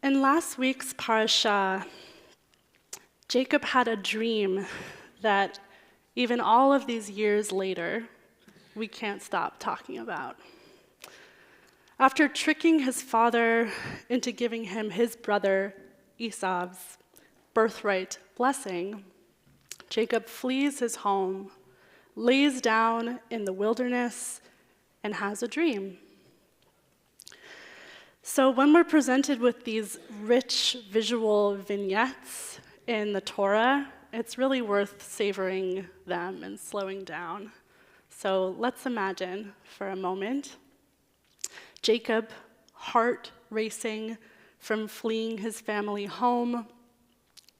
In last week's parasha, Jacob had a dream that even all of these years later, we can't stop talking about. After tricking his father into giving him his brother Esau's birthright blessing, Jacob flees his home, lays down in the wilderness, and has a dream. So when we're presented with these rich visual vignettes in the Torah, it's really worth savoring them and slowing down. So let's imagine for a moment Jacob, heart racing from fleeing his family home,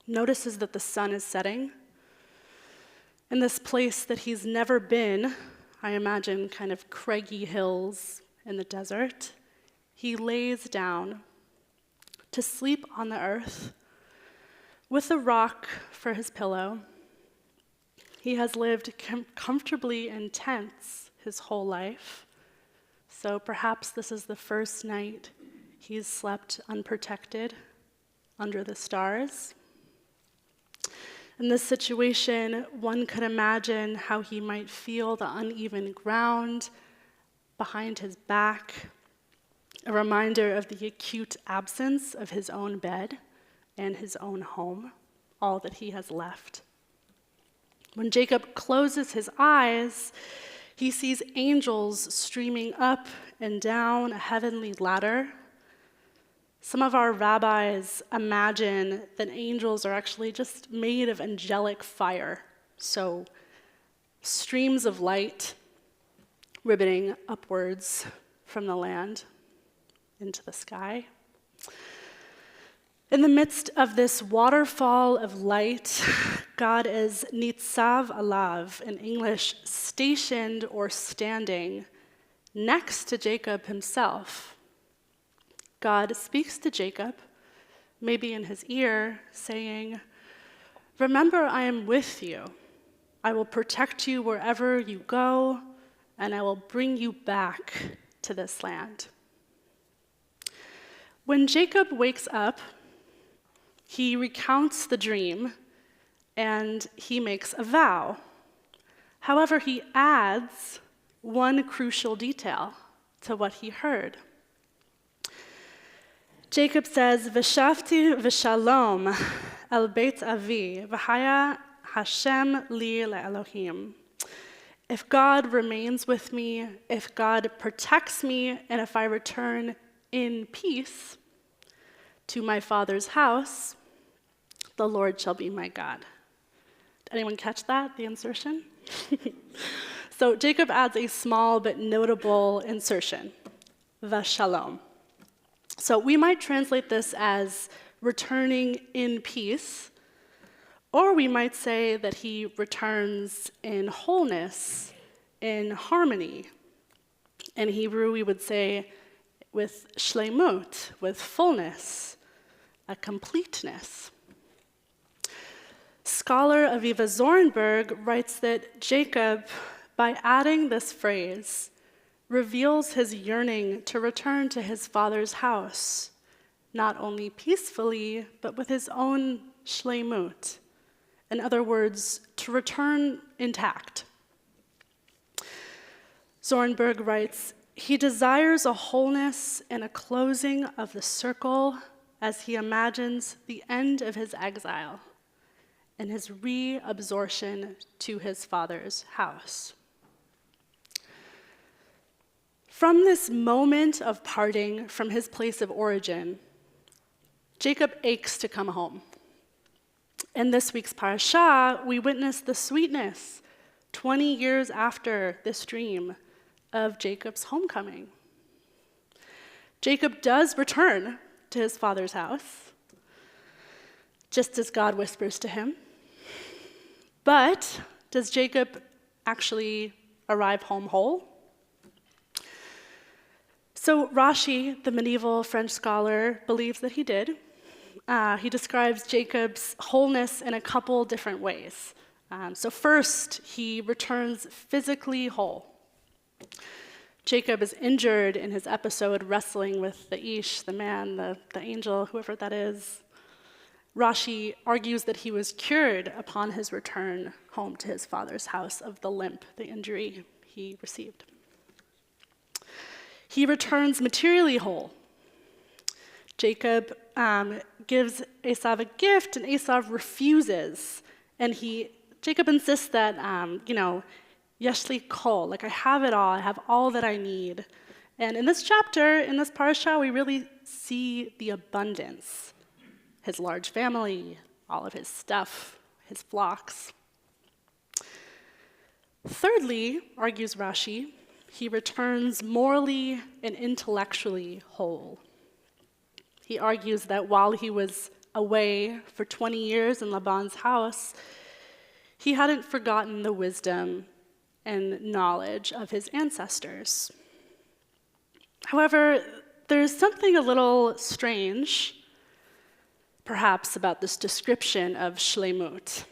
notices that the sun is setting. In this place that he's never been, I imagine kind of craggy hills in the desert, he lays down to sleep on the earth with a rock for his pillow. He has lived comfortably in tents his whole life, so perhaps this is the first night he's slept unprotected under the stars. In this situation, one could imagine how he might feel the uneven ground behind his back, a reminder of the acute absence of his own bed and his own home, all that he has left. When Jacob closes his eyes, he sees angels streaming up and down a heavenly ladder. Some of our rabbis imagine that angels are actually just made of angelic fire, so streams of light ribboning upwards from the land into the sky. In the midst of this waterfall of light, God is nitzav alav, in English, stationed or standing, next to Jacob himself. God speaks to Jacob, maybe in his ear, saying, "Remember, I am with you. I will protect you wherever you go, and I will bring you back to this land." When Jacob wakes up, he recounts the dream and he makes a vow. However, he adds one crucial detail to what he heard. Jacob says, "V'shavti v'shalom el beit avi, v'haya Hashem li le'elohim." If God remains with me, if God protects me, and if I return in peace to my father's house, the Lord shall be my God. Did anyone catch that, the insertion? So Jacob adds a small but notable insertion, v'shalom. So we might translate this as returning in peace, or we might say that he returns in wholeness, in harmony. In Hebrew, we would say with shleimut, with fullness, a completeness. Scholar Aviva Zornberg writes that Jacob, by adding this phrase, reveals his yearning to return to his father's house, not only peacefully, but with his own shleimut. In other words, to return intact. Zornberg writes, he desires a wholeness and a closing of the circle as he imagines the end of his exile and his reabsorption to his father's house. From this moment of parting from his place of origin, Jacob aches to come home. In this week's parasha, we witness the sweetness, 20 years after this dream, of Jacob's homecoming. Jacob does return to his father's house, just as God whispers to him. But does Jacob actually arrive home whole? So Rashi, the medieval French scholar, believes that he did. He describes Jacob's wholeness in a couple different ways. So first, he returns physically whole. Jacob is injured in his episode wrestling with the Ish, the man, the angel, whoever that is. Rashi argues that he was cured upon his return home to his father's house of the limp, the injury he received. He returns materially whole. Jacob gives Esau a gift, and Esau refuses. And Jacob insists that, Yeshli kol, like I have it all, I have all that I need. And in this chapter, in this parasha, we really see the abundance. His large family, all of his stuff, his flocks. Thirdly, argues Rashi, he returns morally and intellectually whole. He argues that while he was away for 20 years in Laban's house, he hadn't forgotten the wisdom and knowledge of his ancestors. However, there's something a little strange, perhaps, about this description of shlemut.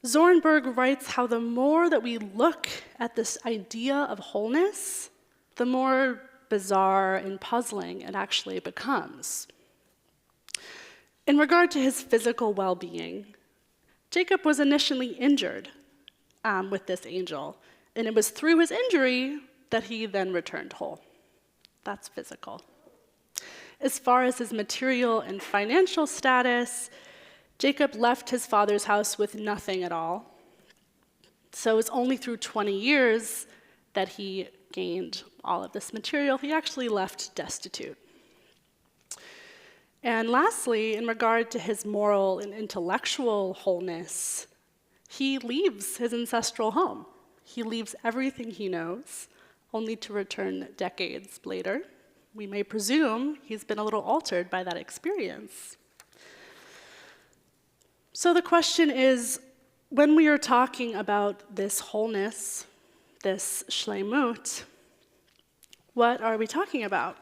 Zornberg writes how the more that we look at this idea of wholeness, the more bizarre and puzzling it actually becomes. In regard to his physical well-being, Jacob was initially injured with this angel, and it was through his injury that he then returned whole. That's physical. As far as his material and financial status, Jacob left his father's house with nothing at all. So it's only through 20 years that he gained all of this material. He actually left destitute. And lastly, in regard to his moral and intellectual wholeness, he leaves his ancestral home. He leaves everything he knows, only to return decades later. We may presume he's been a little altered by that experience. So the question is, when we are talking about this wholeness, this shlemut, what are we talking about?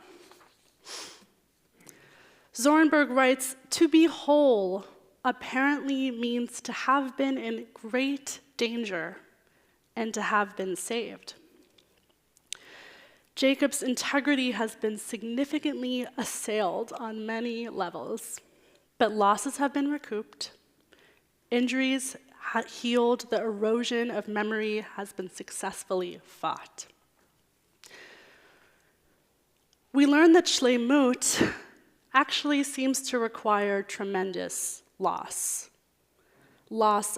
Zornberg writes, to be whole apparently means to have been in great danger and to have been saved. Jacob's integrity has been significantly assailed on many levels, but losses have been recouped, injuries healed, the erosion of memory has been successfully fought. We learn that shlemut actually seems to require tremendous loss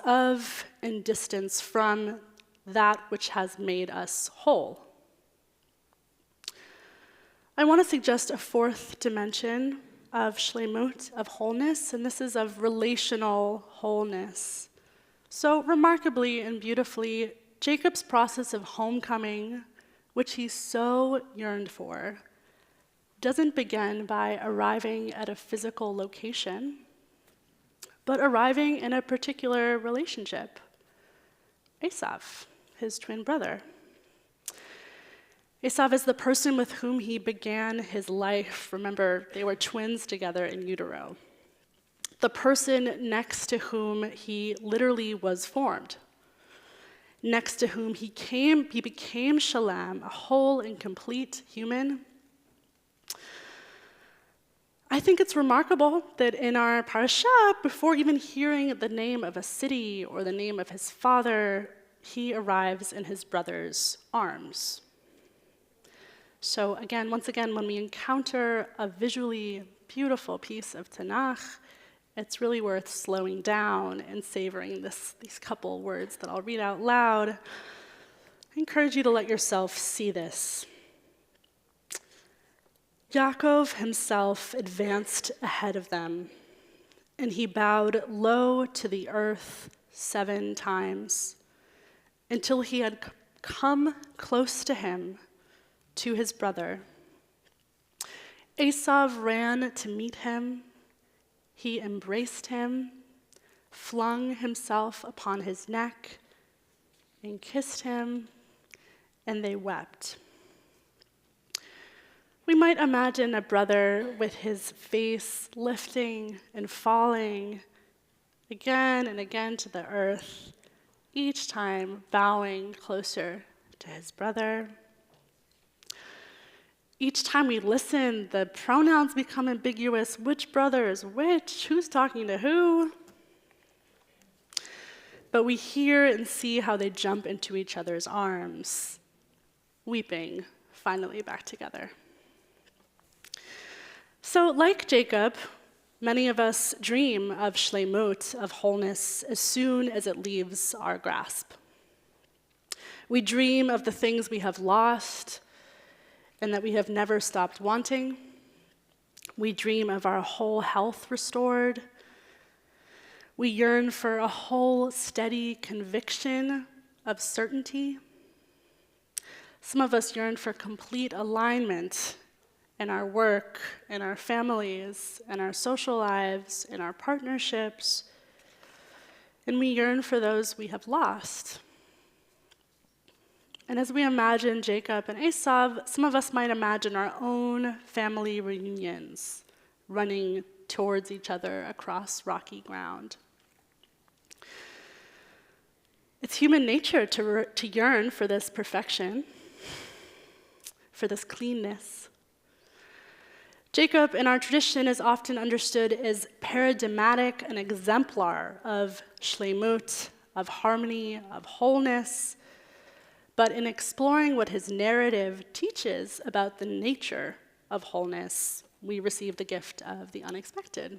of and distance from that which has made us whole. I want to suggest a fourth dimension of shlemut, of wholeness, and this is of relational wholeness. So remarkably and beautifully, Jacob's process of homecoming, which he so yearned for, doesn't begin by arriving at a physical location, but arriving in a particular relationship. Esau, his twin brother. Esau is the person with whom he began his life. Remember, they were twins together in utero. The person next to whom he literally was formed. Next to whom he became Shalem, a whole and complete human. I think it's remarkable that in our parasha, before even hearing the name of a city or the name of his father, he arrives in his brother's arms. So once again, when we encounter a visually beautiful piece of Tanakh, it's really worth slowing down and savoring these couple words that I'll read out loud. I encourage you to let yourself see this. Yaakov himself advanced ahead of them, and he bowed low to the earth 7 times until he had come close to him, to his brother. Esau ran to meet him. He embraced him, flung himself upon his neck, and kissed him, and they wept. We might imagine a brother with his face lifting and falling again and again to the earth, each time bowing closer to his brother. Each time we listen, the pronouns become ambiguous. Which brother is which? Who's talking to who? But we hear and see how they jump into each other's arms, weeping, finally back together. So, like Jacob, many of us dream of shleimut, of wholeness, as soon as it leaves our grasp. We dream of the things we have lost and that we have never stopped wanting. We dream of our whole health restored. We yearn for a whole steady conviction of certainty. Some of us yearn for complete alignment in our work, in our families, in our social lives, in our partnerships. And we yearn for those we have lost. And as we imagine Jacob and Esau, some of us might imagine our own family reunions, running towards each other across rocky ground. It's human nature to yearn for this perfection, for this cleanness. Jacob, in our tradition, is often understood as paradigmatic, an exemplar of shleimut, of harmony, of wholeness. But in exploring what his narrative teaches about the nature of wholeness, we receive the gift of the unexpected.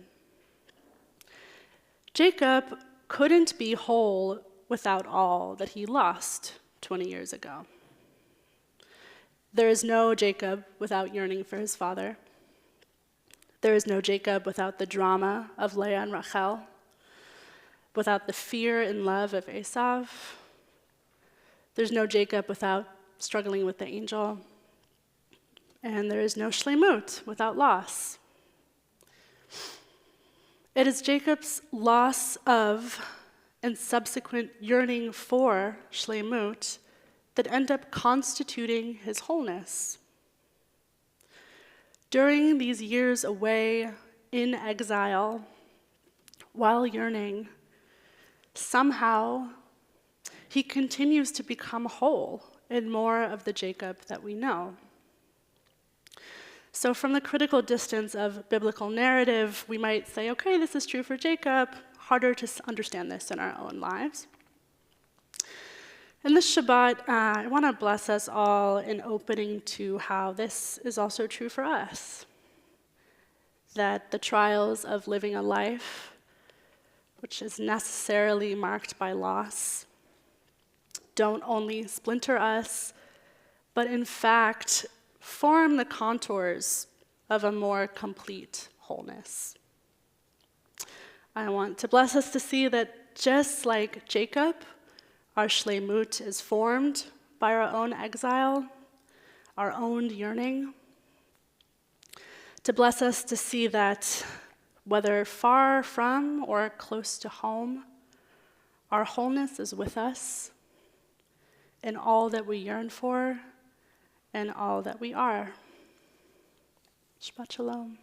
Jacob couldn't be whole without all that he lost 20 years ago. There is no Jacob without yearning for his father. There is no Jacob without the drama of Leah and Rachel, without the fear and love of Esau. There's no Jacob without struggling with the angel. And there is no shleimut without loss. It is Jacob's loss of and subsequent yearning for shleimut that end up constituting his wholeness. During these years away in exile, while yearning, somehow he continues to become whole in more of the Jacob that we know. So from the critical distance of biblical narrative, we might say, okay, this is true for Jacob, harder to understand this in our own lives. In this Shabbat, I want to bless us all in opening to how this is also true for us. That the trials of living a life, which is necessarily marked by loss, don't only splinter us, but in fact form the contours of a more complete wholeness. I want to bless us to see that just like Jacob, our shleimut is formed by our own exile, our own yearning. To bless us to see that whether far from or close to home, our wholeness is with us in all that we yearn for and all that we are. Shabbat shalom.